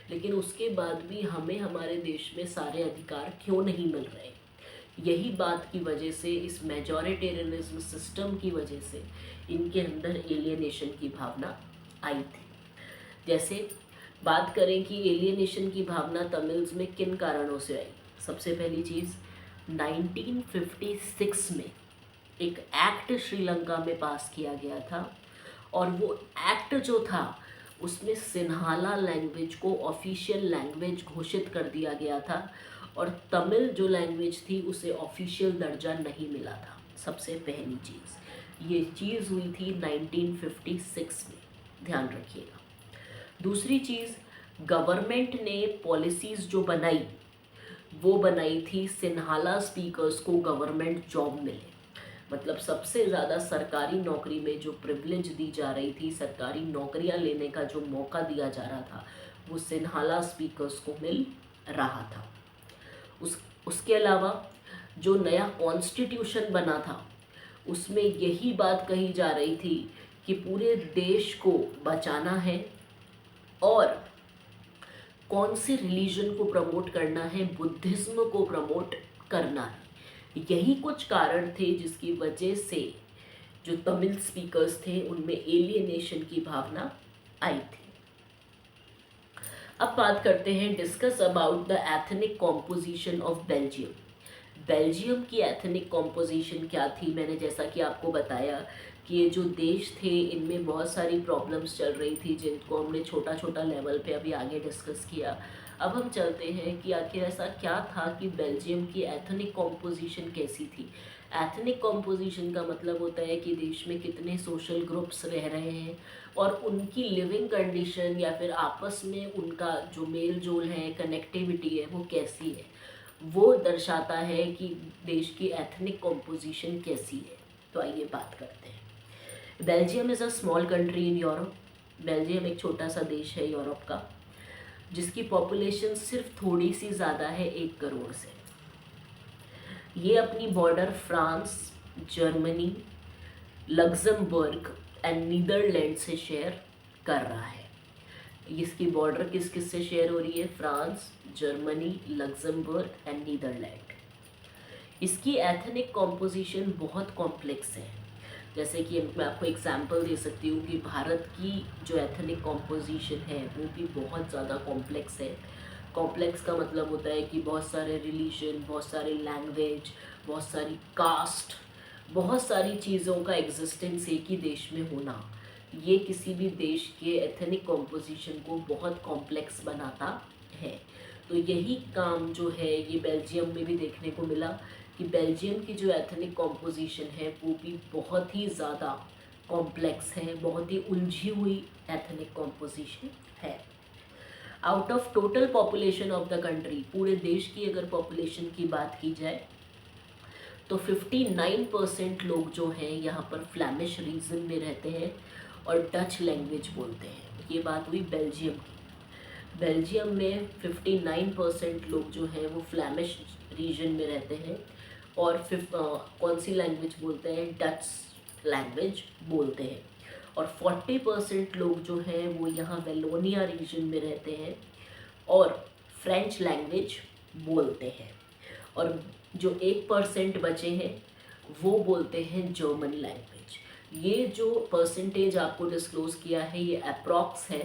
लेकिन उसके बाद भी हमें हमारे देश में सारे अधिकार क्यों नहीं मिल रहे। यही बात की वजह से, इस मेजॉरिटेरियनिज्म सिस्टम की वजह से इनके अंदर एलियनेशन की भावना आई थी। जैसे बात करें कि एलियनेशन की भावना तमिल्स में किन कारणों से आई। सबसे पहली चीज़, 1956 में एक एक्ट श्रीलंका में पास किया गया था, और वो एक्ट जो था उसमें सिन्हाला लैंग्वेज को ऑफिशियल लैंग्वेज घोषित कर दिया गया था, और तमिल जो लैंग्वेज थी उसे ऑफिशियल दर्जा नहीं मिला था। सबसे पहली चीज़ ये चीज़ हुई थी 1956 में, ध्यान रखिएगा। दूसरी चीज़, गवर्नमेंट ने पॉलिसीज़ जो बनाई वो बनाई थी सिन्हाला स्पीकर्स को गवर्नमेंट जॉब मिले। मतलब सबसे ज़्यादा सरकारी नौकरी में जो प्रिविलेज दी जा रही थी, सरकारी नौकरियां लेने का जो मौका दिया जा रहा था, वो सिन्हाला स्पीकर्स को मिल रहा था। उसके अलावा जो नया कॉन्स्टिट्यूशन बना था उसमें यही बात कही जा रही थी कि पूरे देश को बचाना है और कौन से रिलीजन को प्रमोट करना है, बुद्धिज्म को प्रमोट करना है। यही कुछ कारण थे जिसकी वजह से जो तमिल स्पीकर्स थे उनमें एलियनेशन की भावना आई थी। अब बात करते हैं, discuss about the ethnic composition of Belgium. Belgium की एथनिक कॉम्पोजिशन क्या थी। मैंने जैसा कि आपको बताया कि ये जो देश थे इनमें बहुत सारी प्रॉब्लम्स चल रही थी, जिनको हमने छोटा छोटा लेवल पे अभी आगे डिस्कस किया। अब हम चलते हैं कि आखिर ऐसा क्या था कि बेल्जियम की एथनिक कॉम्पोजिशन कैसी थी। एथनिक कॉम्पोजिशन का मतलब होता है कि देश में कितने सोशल ग्रुप्स रह रहे हैं और उनकी लिविंग कंडीशन या फिर आपस में उनका जो मेल जोल है, कनेक्टिविटी है, वो कैसी है। वो दर्शाता है कि देश की एथनिक कॉम्पोजिशन कैसी है। तो आइए बात करते हैं। Belgium is a small country in Europe. Belgium एक छोटा सा देश है यूरोप का, जिसकी पॉपुलेशन सिर्फ थोड़ी सी ज़्यादा है 1 करोड़ से। ये अपनी border France, Germany, Luxembourg and Netherland से शेयर कर रहा है। इसकी बॉर्डर किस किस से शेयर हो रही है? France, Germany, Luxembourg and Netherland. इसकी एथनिक कॉम्पोजिशन बहुत कॉम्प्लेक्स है। जैसे कि मैं आपको एग्जांपल दे सकती हूँ कि भारत की जो एथनिक कॉम्पोजिशन है वो भी बहुत ज़्यादा कॉम्प्लेक्स है। कॉम्प्लेक्स का मतलब होता है कि बहुत सारे रिलीजन, बहुत सारे लैंग्वेज, बहुत सारी कास्ट, बहुत सारी चीज़ों का एग्जिस्टेंस एक ही देश में होना, ये किसी भी देश के एथनिक कॉम्पोजिशन को बहुत कॉम्प्लेक्स बनाता है। तो यही काम जो है ये बेल्जियम में भी देखने को मिला कि बेल्जियम की जो एथनिक कॉम्पोजिशन है वो भी बहुत ही ज़्यादा कॉम्प्लेक्स है, बहुत ही उलझी हुई एथनिक कॉम्पोजिशन है। Out of total population of the country, पूरे देश की अगर पॉपुलेशन की बात की जाए तो 59% लोग जो हैं यहाँ पर फ्लैमिश रीजन में रहते हैं और डच लैंग्वेज बोलते हैं। ये बात हुई बेल्जियम की। बेल्जियम में 59% लोग जो हैं वो फ्लैमिश रीजन में रहते हैं और कौन सी लैंग्वेज बोलते हैं, डच लैंग्वेज बोलते हैं। और 40% लोग जो हैं वो यहाँ वेलोनिया रीजन में रहते हैं और फ्रेंच लैंग्वेज बोलते हैं। और जो 1% बचे हैं वो बोलते हैं जर्मन लैंग्वेज। ये जो परसेंटेज आपको डिस्क्लोज़ किया है ये अप्रॉक्स है,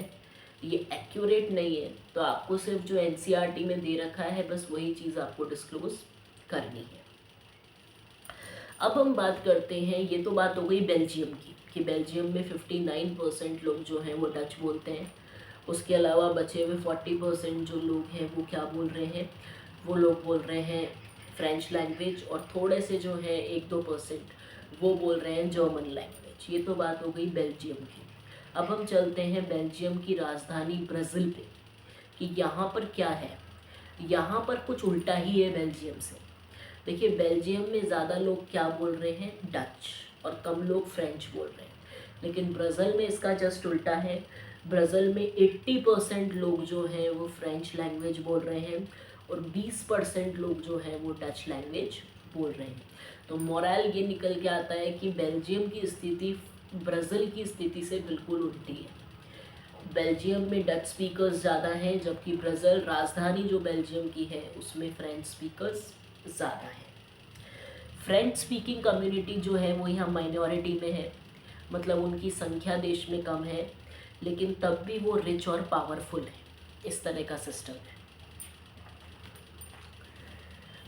ये एक्यूरेट नहीं है, तो आपको सिर्फ जो एनसीईआरटी में दे रखा है बस वही चीज़ आपको डिस्क्लोज़ करनी है। अब हम बात करते हैं, ये तो बात हो गई बेल्जियम की कि बेल्जियम में 59% लोग जो हैं वो डच बोलते हैं। उसके अलावा बचे हुए 40% जो लोग हैं वो क्या बोल रहे हैं, वो लोग बोल रहे हैं फ्रेंच लैंग्वेज और थोड़े से जो है 1-2% वो बोल रहे हैं जर्मन लैंग्वेज। ये तो बात हो गई बेल्जियम की। अब हम चलते हैं बेल्जियम की राजधानी ब्राज़ील पे कि यहाँ पर क्या है। यहाँ पर कुछ उल्टा ही है बेल्जियम से। देखिए बेल्जियम में ज़्यादा लोग क्या बोल रहे हैं, डच, और कम लोग फ्रेंच बोल रहे हैं। लेकिन ब्राज़ील में इसका जस्ट उल्टा है। ब्राज़ील में 80% लोग जो हैं वो फ्रेंच लैंग्वेज बोल रहे हैं और 20% लोग जो हैं वो डच लैंग्वेज बोल रहे हैं। तो मोरल ये निकल के आता है कि बेल्जियम की स्थिति ब्राज़ील की स्थिति से बिल्कुल उल्टी है। बेल्जियम में डच स्पीकर्स ज़्यादा हैं जबकि ब्राज़ील राजधानी जो बेल्जियम की है उसमें फ्रेंच स्पीकर्स ज़्यादा है। फ्रेंच स्पीकिंग कम्युनिटी जो है वो यहाँ माइनॉरिटी में है, मतलब उनकी संख्या देश में कम है, लेकिन तब भी वो रिच और पावरफुल है। इस तरह का सिस्टम है।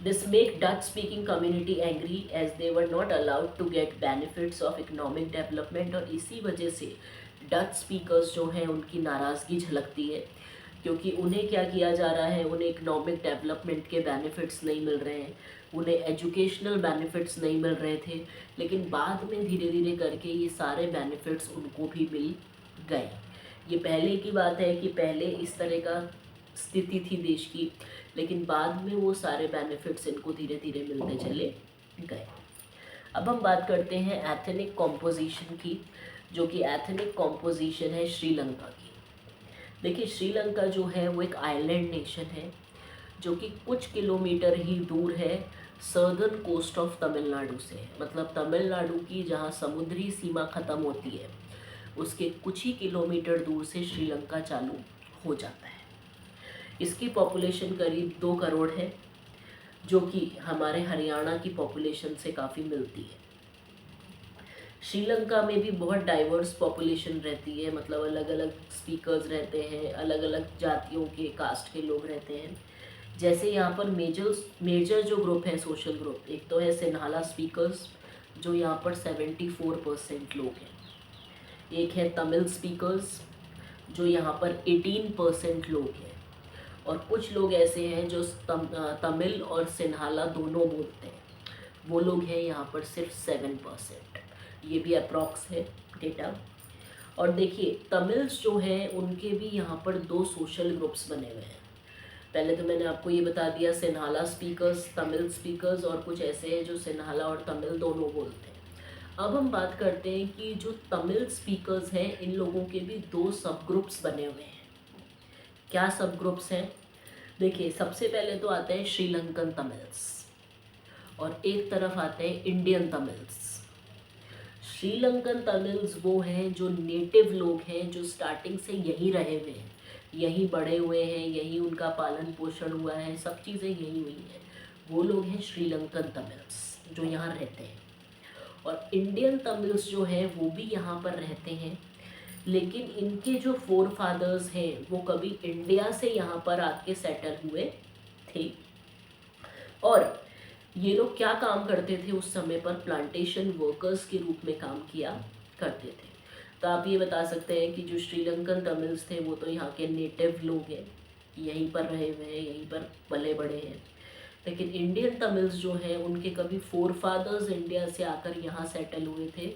This make Dutch speaking community angry as they were not allowed to get benefits of economic development। और इसी वजह से डच स्पीकर्स जो हैं उनकी नाराज़गी झलकती है क्योंकि उन्हें क्या किया जा रहा है, उन्हें इकोनॉमिक डेवलपमेंट के बेनिफिट्स नहीं मिल रहे हैं, उन्हें एजुकेशनल बेनिफिट्स नहीं मिल रहे थे, लेकिन बाद में धीरे धीरे करके ये सारे बेनिफिट्स उनको भी मिल गए। ये पहले की बात है कि पहले इस तरह का स्थिति थी देश की, लेकिन बाद में वो सारे बेनिफिट्स इनको धीरे धीरे मिलते चले गए। अब हम बात करते हैं एथनिक कॉम्पोजिशन की, जो कि एथनिक कॉम्पोजिशन है श्रीलंका की। देखिए श्रीलंका जो है वो एक आइलैंड नेशन है जो कि कुछ किलोमीटर ही दूर है सर्दर्न कोस्ट ऑफ तमिलनाडु से। मतलब तमिलनाडु की जहाँ समुद्री सीमा ख़त्म होती है उसके कुछ ही किलोमीटर दूर से श्रीलंका चालू हो जाता है। इसकी पॉपुलेशन करीब 2 करोड़ है, जो कि हमारे हरियाणा की पॉपुलेशन से काफ़ी मिलती है। श्रीलंका में भी बहुत डाइवर्स पॉपुलेशन रहती है, मतलब अलग अलग स्पीकर्स रहते हैं, अलग अलग जातियों के, कास्ट के लोग रहते हैं। जैसे यहाँ पर मेजर जो ग्रुप है, सोशल ग्रुप, एक तो है सिन्हाला स्पीकर्स जो यहाँ पर 74% लोग हैं। एक है तमिल स्पीकर्स जो यहाँ पर 18% लोग हैं, और कुछ लोग ऐसे हैं जो तमिल और सिन्हाला दोनों बोलते हैं, वो लोग हैं यहाँ पर सिर्फ 7%। ये भी अप्रॉक्स है डेटा। और देखिए तमिल्स जो हैं उनके भी यहाँ पर 2 सोशल ग्रुप्स बने हुए हैं। पहले तो मैंने आपको ये बता दिया सिन्हाला स्पीकर्स, तमिल स्पीकर्स, और कुछ ऐसे हैं जो सिन्हाला और तमिल दोनों बोलते हैं। अब हम बात करते हैं कि जो तमिल स्पीकर्स हैं इन लोगों के भी 2 सब ग्रुप्स बने हुए हैं। क्या सब ग्रुप्स हैं? देखिए सबसे पहले तो आते हैं श्रीलंकन तमिल्स और एक तरफ आते हैं इंडियन तमिल्स। श्रीलंकन तमिल्स वो हैं जो नेटिव लोग हैं, जो स्टार्टिंग से यहीं रहे हुए हैं, यहीं बड़े हुए हैं, यहीं उनका पालन पोषण हुआ है, सब चीज़ें यहीं हुई हैं। वो लोग हैं श्रीलंकन तमिल्स जो यहाँ रहते हैं। और इंडियन तमिल्स जो हैं वो भी यहाँ पर रहते हैं, लेकिन इनके जो फोर फादर्स हैं वो कभी इंडिया से यहाँ पर आके सेटल हुए थे। और ये लोग क्या काम करते थे उस समय पर, प्लांटेशन वर्कर्स के रूप में काम किया करते थे। तो आप ये बता सकते हैं कि जो श्रीलंकन तमिल्स थे वो तो यहाँ के नेटिव लोग हैं, यहीं पर रहे हुए हैं, यहीं पर पले बड़े हैं। लेकिन इंडियन तमिल्स जो हैं उनके कभी फोर फादर्स इंडिया से आकर यहाँ सेटल हुए थे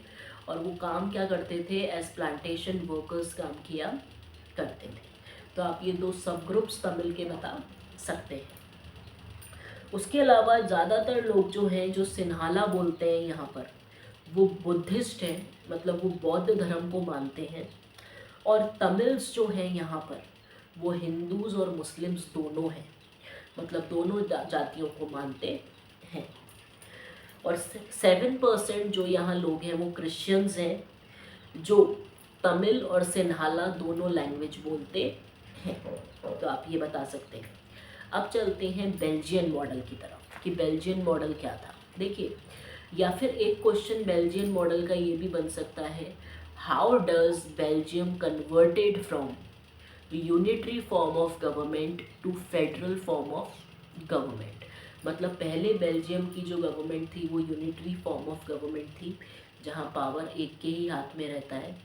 और वो काम क्या करते थे, एज प्लांटेशन वर्कर्स काम किया करते थे। तो आप ये 2 सब ग्रुप्स तमिल के बता सकते हैं। उसके अलावा ज़्यादातर लोग जो हैं, जो सिन्हाला बोलते हैं यहाँ पर, वो बुद्धिस्ट हैं, मतलब वो बौद्ध धर्म को मानते हैं। और तमिल्स जो हैं यहाँ पर, वो हिंदूज़ और मुस्लिम्स दोनों हैं, मतलब दोनों जातियों को मानते हैं। और 7% जो यहाँ लोग हैं वो क्रिश्चियंस हैं, जो तमिल और सिन्हाला दोनों लैंग्वेज बोलते हैं। तो आप ये बता सकते हैं। अब चलते हैं बेल्जियन मॉडल की तरफ कि बेल्जियन मॉडल क्या था। देखिए, या फिर एक क्वेश्चन बेल्जियन मॉडल का ये भी बन सकता है, how does Belgium converted from unitary form of government to federal form of government. मतलब पहले बेल्जियम की जो गवर्नमेंट थी वो यूनिटरी फॉर्म ऑफ गवर्नमेंट थी, जहाँ पावर एक के ही हाथ में रहता है।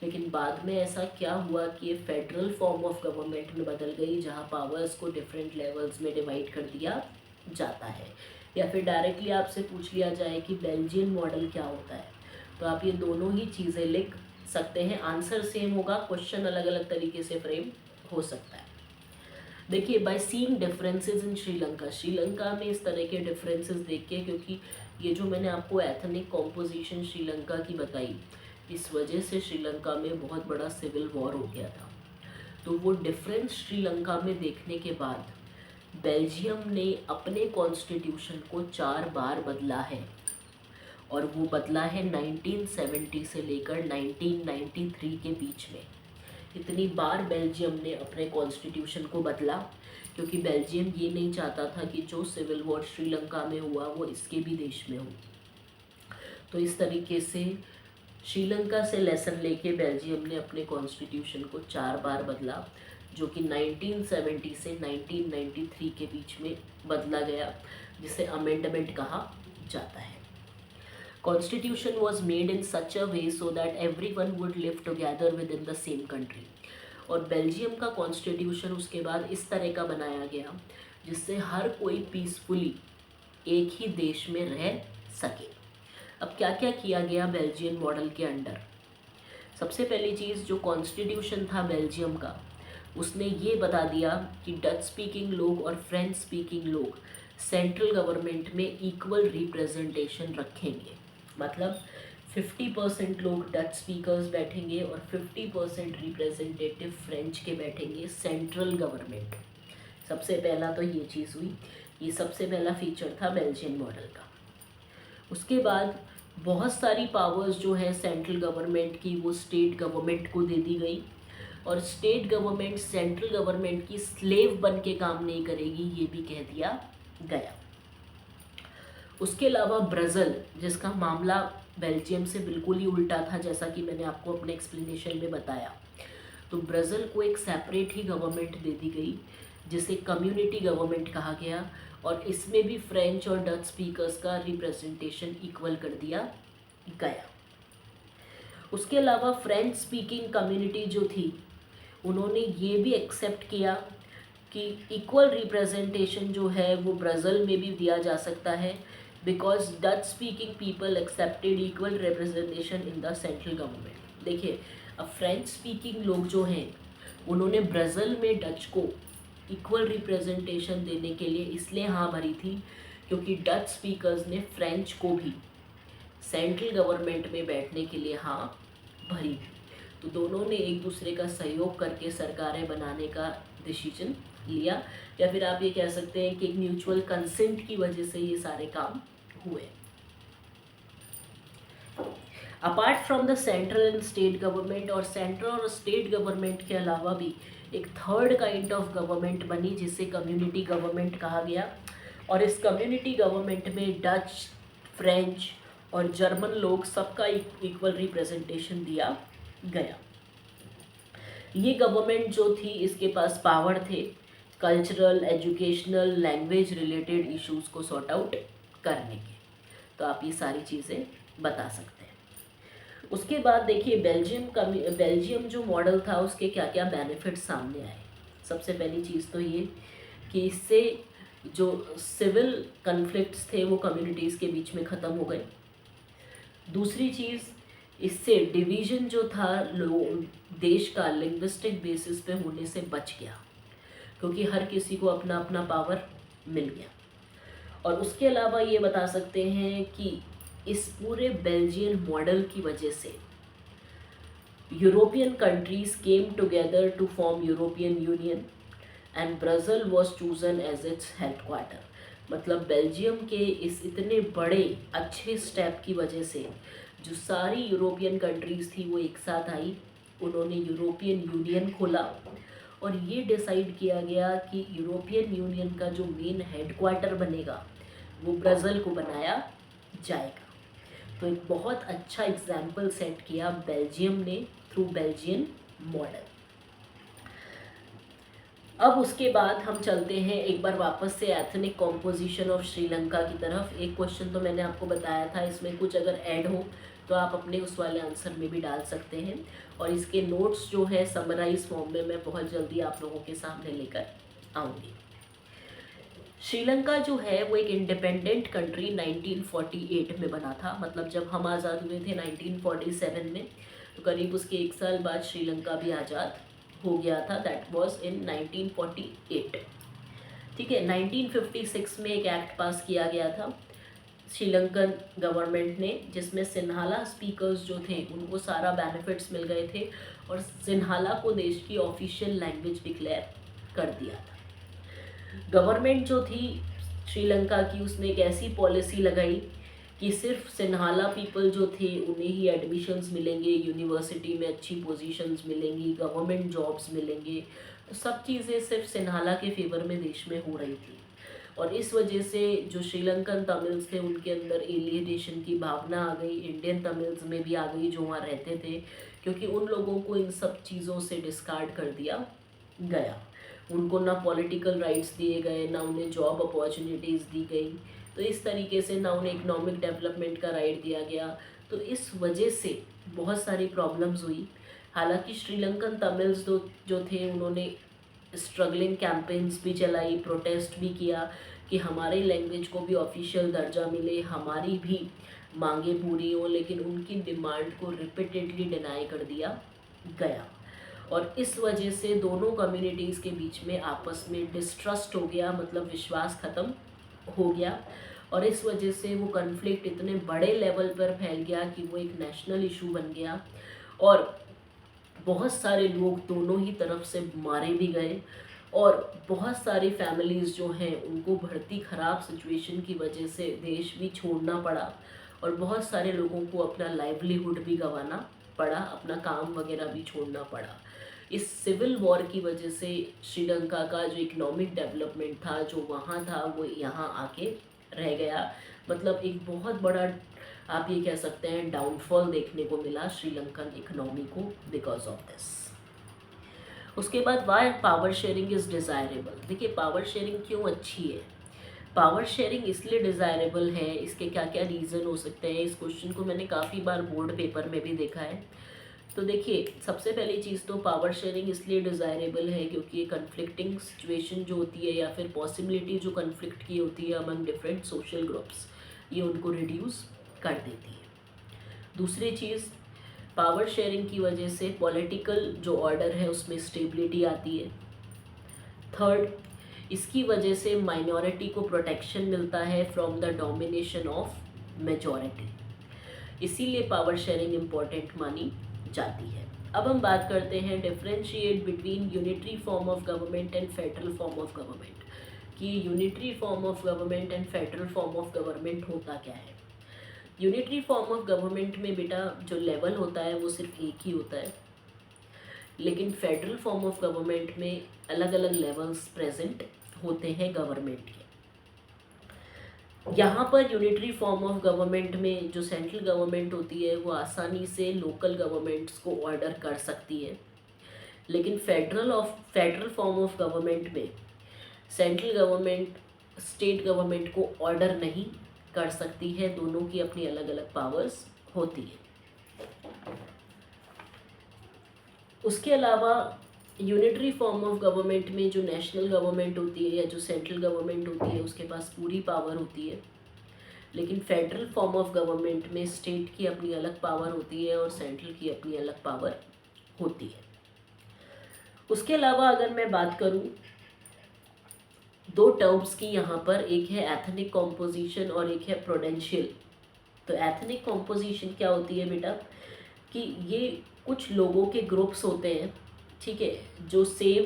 लेकिन बाद में ऐसा क्या हुआ कि ये फेडरल फॉर्म ऑफ गवर्नमेंट में बदल गई, जहाँ पावर्स को डिफरेंट लेवल्स में डिवाइड कर दिया जाता है। या फिर डायरेक्टली आपसे पूछ लिया जाए कि बेल्जियन मॉडल क्या होता है, तो आप ये दोनों ही चीज़ें लिख सकते हैं। आंसर सेम होगा, क्वेश्चन अलग अलग तरीके से फ्रेम हो सकता है। देखिए, by seeing differences in Sri Lanka, Sri Lanka में इस तरह के डिफरेंसेस देख के, क्योंकि ये जो मैंने आपको एथनिक कॉम्पोजिशन श्रीलंका की बताई, इस वजह से श्रीलंका में बहुत बड़ा सिविल वॉर हो गया था। तो वो डिफरेंस श्रीलंका में देखने के बाद बेल्जियम ने अपने कॉन्स्टिट्यूशन को 4 बार बदला है, और वो बदला है 1970 से लेकर 1993 के बीच में। इतनी बार बेल्जियम ने अपने कॉन्स्टिट्यूशन को बदला, क्योंकि बेल्जियम ये नहीं चाहता था कि जो सिविल वॉर श्रीलंका में हुआ वो इसके भी देश में हो। तो इस तरीके से श्रीलंका से लेसन लेके बेल्जियम ने अपने कॉन्स्टिट्यूशन को 4 बार बदला, जो कि 1970 से 1993 के बीच में बदला गया, जिसे अमेंडमेंट कहा जाता है। Constitution was made in such a way so that everyone would live together within the same country। और बेल्जियम का कॉन्स्टिट्यूशन उसके बाद इस तरह का बनाया गया जिससे हर कोई पीसफुली एक ही देश में रह सके। अब क्या क्या किया गया बेल्जियन मॉडल के अंडर? सबसे पहली चीज़, जो कॉन्स्टिट्यूशन था बेल्जियम का, उसने ये बता दिया कि डच स्पीकिंग लोग और फ्रेंच स्पीकिंग लोग सेंट्रल गवर्नमेंट में इक्वल रिप्रेजेंटेशन रखेंगे। मतलब 50% लोग डच स्पीकर्स बैठेंगे और 50% रिप्रेजेंटेटिव फ्रेंच के बैठेंगे सेंट्रल गवर्नमेंट। सबसे पहला तो ये चीज़ हुई, ये सबसे पहला फीचर था बेल्जियन मॉडल का। उसके बाद बहुत सारी पावर्स जो है सेंट्रल गवर्नमेंट की, वो स्टेट गवर्नमेंट को दे दी गई, और स्टेट गवर्नमेंट सेंट्रल गवर्नमेंट की स्लेव बन के काम नहीं करेगी, ये भी कह दिया गया। उसके अलावा ब्राज़ील, जिसका मामला बेल्जियम से बिल्कुल ही उल्टा था, जैसा कि मैंने आपको अपने एक्सप्लेनेशन में बताया, तो ब्राज़ील को एक सेपरेट ही गवर्नमेंट दे दी गई, जिसे कम्युनिटी गवर्नमेंट कहा गया, और इसमें भी फ्रेंच और डच स्पीकर्स का रिप्रेजेंटेशन इक्वल कर दिया गया। उसके अलावा फ्रेंच स्पीकिंग कम्युनिटी जो थी, उन्होंने ये भी एक्सेप्ट किया कि इक्वल रिप्रेजेंटेशन जो है वो ब्राज़ील में भी दिया जा सकता है, because Dutch speaking people accepted equal representation in the central government. देखिए, अब फ्रेंच स्पीकिंग लोग जो हैं, उन्होंने ब्राज़ील में डच को इक्वल रिप्रेजेंटेशन देने के लिए इसलिए हाँ भरी थी, क्योंकि डच स्पीकर्स ने फ्रेंच को भी सेंट्रल गवर्नमेंट में बैठने के लिए हाँ भरी थी। तो दोनों ने एक दूसरे का सहयोग करके सरकारें बनाने का डिसीजन लिया, या फिर आप ये कह सकते हैं कि एक म्यूचुअल कंसेंट की वजह से ये सारे काम हुए। Apart from the central and state government, और सेंट्रल और स्टेट गवर्नमेंट के अलावा भी एक थर्ड काइंड ऑफ गवर्नमेंट बनी, जिसे कम्युनिटी गवर्नमेंट कहा गया। और इस कम्युनिटी गवर्नमेंट में डच, फ्रेंच और जर्मन लोग सबका इक्वल रिप्रेजेंटेशन दिया गया। ये गवर्नमेंट जो थी, इसके पास पावर थे cultural, educational, language related issues को सॉर्ट आउट करने के। तो आप ये सारी चीज़ें बता सकते हैं। उसके बाद देखिए, बेल्जियम जो मॉडल था, उसके क्या क्या बेनिफिट्स सामने आए। सबसे पहली चीज़ तो ये कि इससे जो सिविल कन्फ्लिक्ट्स थे वो कम्युनिटीज़ के बीच में ख़त्म हो गए। दूसरी चीज़, इससे डिवीज़न जो था देश का लिंग्विस्टिक बेसिस पे होने से बच गया, क्योंकि हर किसी को अपना अपना पावर मिल गया। और उसके अलावा ये बता सकते हैं कि इस पूरे बेल्जियन मॉडल की वजह से European countries came together to form European Union and Brazil was chosen as its headquarter. मतलब बेल्जियम के इस इतने बड़े अच्छे स्टेप की वजह से जो सारी यूरोपियन कंट्रीज़ थी वो एक साथ आई, उन्होंने यूरोपियन यूनियन खोला और ये डिसाइड किया गया कि यूरोपियन यूनियन का जो मेन हेडक्वार्टर बनेगा वो ब्राज़ील को बनाया जाएगा। तो एक बहुत अच्छा एग्जाम्पल सेट किया बेल्जियम ने थ्रू बेल्जियन मॉडल। अब उसके बाद हम चलते हैं एक बार वापस से एथनिक कॉम्पोजिशन ऑफ श्रीलंका की तरफ। एक क्वेश्चन तो मैंने आपको बताया था, इसमें कुछ अगर ऐड हो तो आप अपने उस वाले आंसर में भी डाल सकते हैं, और इसके नोट्स जो है समराइज फॉर्म में मैं बहुत जल्दी आप लोगों के सामने लेकर आऊँगी। श्रीलंका जो है वो एक इंडिपेंडेंट कंट्री 1948 में बना था। मतलब जब हम आज़ाद हुए थे 1947 में, तो करीब उसके 1 साल बाद श्रीलंका भी आज़ाद हो गया था। That was in 1948। ठीक है, 1956 में एक एक्ट पास किया गया था श्रीलंकन गवर्नमेंट ने, जिसमें सिन्हाला स्पीकर्स जो थे उनको सारा बेनिफिट्स मिल गए थे और सिन्हाला को देश की ऑफिशियल लैंग्वेज डिक्लेयर कर दिया था। गवर्नमेंट जो थी श्रीलंका की, उसने एक ऐसी पॉलिसी लगाई कि सिर्फ सिन्हाला पीपल जो थे उन्हें ही एडमिशन्स मिलेंगे, यूनिवर्सिटी में अच्छी पोजीशंस मिलेंगी, गवर्नमेंट जॉब्स मिलेंगे। तो सब चीज़ें सिर्फ सिन्हाला के फेवर में देश में हो रही थी, और इस वजह से जो श्रीलंकन तमिल्स थे उनके अंदर एलियनेशन की भावना आ गई, इंडियन तमिल्स में भी आ गई जो वहाँ रहते थे, क्योंकि उन लोगों को इन सब चीज़ों से डिस्कार्ड कर दिया गया। उनको ना पॉलिटिकल राइट्स दिए गए, ना उन्हें जॉब अपॉर्चुनिटीज़ दी गई, तो इस तरीके से ना उन्हें इकोनॉमिक डेवलपमेंट का राइट दिया गया। तो इस वजह से बहुत सारी प्रॉब्लम्स हुई। हालांकि श्रीलंकन तमिल्स जो थे उन्होंने स्ट्रगलिंग कैंपेन्स भी चलाई, प्रोटेस्ट भी किया कि हमारी लैंग्वेज को भी ऑफिशियल दर्जा मिले, हमारी भी मांगे पूरी हों, लेकिन उनकी डिमांड को रिपीटेडली डिनाई कर दिया गया। और इस वजह से दोनों कम्युनिटीज़ के बीच में आपस में डिस्ट्रस्ट हो गया, मतलब विश्वास ख़त्म हो गया, और इस वजह से वो कन्फ्लिक्ट इतने बड़े लेवल पर फैल गया कि वो एक नेशनल इशू बन गया, और बहुत सारे लोग दोनों ही तरफ से मारे भी गए, और बहुत सारी फैमिलीज़ जो हैं उनको बढ़ती ख़राब सिचुएशन की वजह से देश भी छोड़ना पड़ा, और बहुत सारे लोगों को अपना लाइवलीहुड भी गंवाना पड़ा, अपना काम वगैरह भी छोड़ना पड़ा। इस सिविल वॉर की वजह से श्रीलंका का जो इकोनॉमिक डेवलपमेंट था जो वहाँ था वो यहाँ आके रह गया। मतलब एक बहुत बड़ा आप ये कह सकते हैं डाउनफॉल देखने को मिला श्रीलंकन इकोनॉमी को बिकॉज ऑफ दिस। उसके बाद why power sharing is desirable. देखिए पावर शेयरिंग क्यों अच्छी है। पावर शेयरिंग इसलिए डिज़ायरेबल है, इसके क्या क्या रीज़न हो सकते हैं। इस क्वेश्चन को मैंने काफ़ी बार बोर्ड पेपर में भी देखा है। तो देखिए सबसे पहली चीज़ तो पावर शेयरिंग इसलिए डिज़ायरेबल है क्योंकि कन्फ्लिक्टिंग सिचुएशन जो होती है या फिर पॉसिबिलिटी जो कन्फ्लिक्ट की होती है अमंग डिफरेंट सोशल ग्रुप्स, ये उनको रिड्यूस कर देती है। दूसरी चीज़, पावर शेयरिंग की वजह से पॉलिटिकल जो ऑर्डर है उसमें स्टेबिलिटी आती है। थर्ड, इसकी वजह से माइनॉरिटी को प्रोटेक्शन मिलता है from the domination of majority, इसीलिए पावर शेयरिंग इम्पॉर्टेंट मानी जाती है। अब हम बात करते हैं differentiate between unitary form of government and federal form of government, कि unitary form of government and federal form of government होता क्या है। यूनिटरी फॉर्म ऑफ गवर्नमेंट में बेटा जो लेवल होता है वो सिर्फ एक ही होता है, लेकिन फेडरल फॉर्म ऑफ गवर्नमेंट में अलग अलग लेवल्स प्रेजेंट होते हैं गवर्नमेंट के। यहाँ पर यूनिटरी फॉर्म ऑफ गवर्नमेंट में जो सेंट्रल गवर्नमेंट होती है वो आसानी से लोकल गवर्नमेंट्स को ऑर्डर कर सकती है, लेकिन फेडरल फॉर्म ऑफ गवर्नमेंट में सेंट्रल गवर्नमेंट स्टेट गवर्नमेंट को ऑर्डर नहीं कर सकती है, दोनों की अपनी अलग अलग पावर्स होती है। उसके अलावा यूनिटरी फॉर्म ऑफ गवर्नमेंट में जो नेशनल गवर्नमेंट होती है या जो सेंट्रल गवर्नमेंट होती है उसके पास पूरी पावर होती है, लेकिन फेडरल फॉर्म ऑफ गवर्नमेंट में स्टेट की अपनी अलग पावर होती है और सेंट्रल की अपनी अलग पावर होती है। उसके अलावा अगर मैं बात करूं दो टर्म्स की यहाँ पर, एक है एथनिक कॉम्पोजिशन और एक है प्रोडेंशियल। तो एथनिक कॉम्पोजिशन क्या होती है बेटा, कि ये कुछ लोगों के ग्रुप्स होते हैं, ठीक है, जो सेम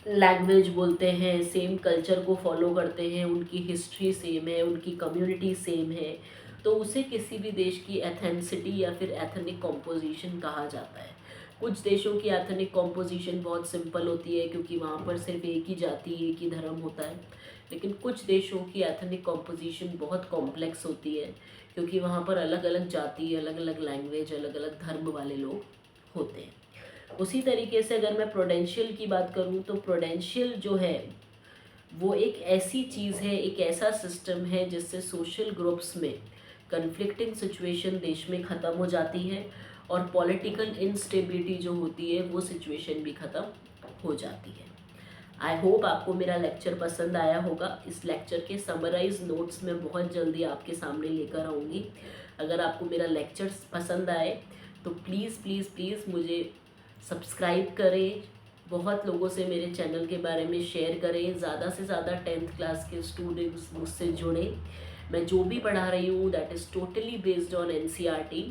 लैंग्वेज बोलते हैं, सेम कल्चर को फॉलो करते हैं, उनकी हिस्ट्री सेम है, उनकी कम्युनिटी सेम है, तो उसे किसी भी देश की एथेंसिटी या फिर एथनिक कॉम्पोजिशन कहा जाता है। कुछ देशों की एथनिक कॉम्पोजिशन बहुत सिंपल होती है क्योंकि वहाँ पर सिर्फ एक ही जाति, एक ही धर्म होता है, लेकिन कुछ देशों की एथनिक कॉम्पोजिशन बहुत कॉम्प्लेक्स होती है क्योंकि वहाँ पर अलग अलग जाति, अलग अलग लैंग्वेज, अलग अलग धर्म वाले लोग होते हैं। उसी तरीके से अगर मैं प्रोडेंशियल की बात करूँ तो प्रोडेंशियल जो है वो एक ऐसी चीज़ है, एक ऐसा सिस्टम है जिससे सोशल ग्रुप्स में कन्फ्लिक्टिंग सिचुएशन देश में ख़त्म हो जाती है और पॉलिटिकल इंस्टेबिलिटी जो होती है वो सिचुएशन भी ख़त्म हो जाती है। आई होप आपको मेरा लेक्चर पसंद आया होगा। इस लेक्चर के समराइज नोट्स मैं बहुत जल्दी आपके सामने लेकर आऊँगी। अगर आपको मेरा लेक्चर पसंद आए तो प्लीज़ प्लीज़ प्लीज़ मुझे सब्सक्राइब करें, बहुत लोगों से मेरे चैनल के बारे में शेयर करें, ज़्यादा से ज़्यादा 10th क्लास के स्टूडेंट्स मुझसे जुड़ें। मैं जो भी पढ़ा रही हूँ that is totally based on NCERT,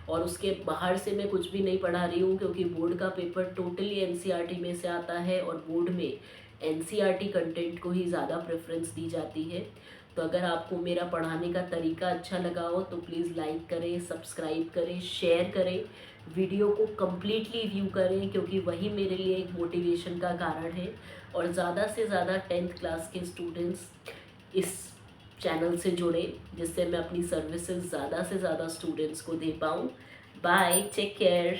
और उसके बाहर से मैं कुछ भी नहीं पढ़ा रही हूँ क्योंकि बोर्ड का पेपर टोटली NCERT में से आता है और बोर्ड में NCERT कंटेंट को ही ज़्यादा प्रेफरेंस दी जाती है। तो अगर आपको मेरा पढ़ाने का तरीका अच्छा लगा हो तो प्लीज़ लाइक करें, सब्सक्राइब करें, शेयर करें, वीडियो को कम्प्लीटली व्यू करें क्योंकि वही मेरे लिए एक मोटिवेशन का कारण है। और ज़्यादा से ज़्यादा 10th क्लास के स्टूडेंट्स इस चैनल से जुड़े जिससे मैं अपनी सर्विसेज ज़्यादा से ज़्यादा स्टूडेंट्स को दे पाऊँ। Bye, take care.